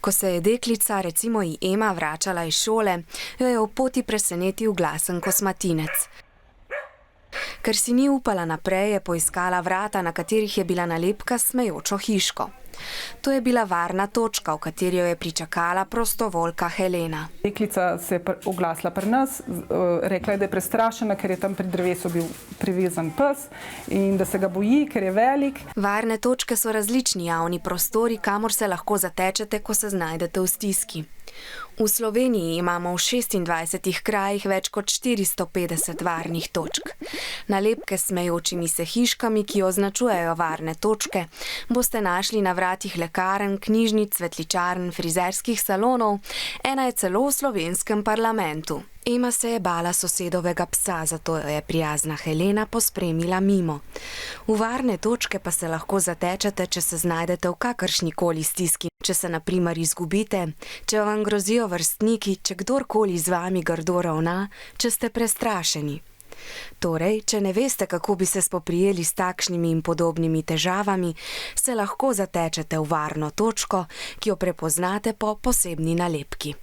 Ko se je deklica, recimo Ema, vračala iz šole, jo je v poti presenetil glasen kosmatinec. Ker si ni upala naprej, je poiskala vrata, na katerih je bila nalepka s smejočo hiško. To je bila varna točka, v kateri jo je pričakala prostovoljka Helena. Deklica se je oglasila pri nas, rekla je, da je prestrašena, ker je tam pri drevesu bil privezan pes in da se ga boji, ker je velik. Varne točke so različni javni prostori, kamor se lahko zatečete, ko se znajdete v stiski. V Sloveniji imamo v 26 krajih več kot 450 varnih točk. Nalepke s smejočimi se hiškami, ki označujejo varne točke, boste našli na vratih lekarn, knjižnic, cvetličarn, frizerskih salonov, ena je celo v slovenskem parlamentu. Ema se je bala sosedovega psa, zato jo je prijazna Helena pospremila mimo. V varne točke pa se lahko zatečete, če se znajdete v kakršnikoli stiski, če se na primer izgubite, če vam grozijo vrstniki, če kdorkoli z vami grdo ravna, če ste prestrašeni. Torej, če ne veste, kako bi se spoprijeli s takšnimi in podobnimi težavami, se lahko zatečete v varno točko, ki jo prepoznate po posebni nalepki.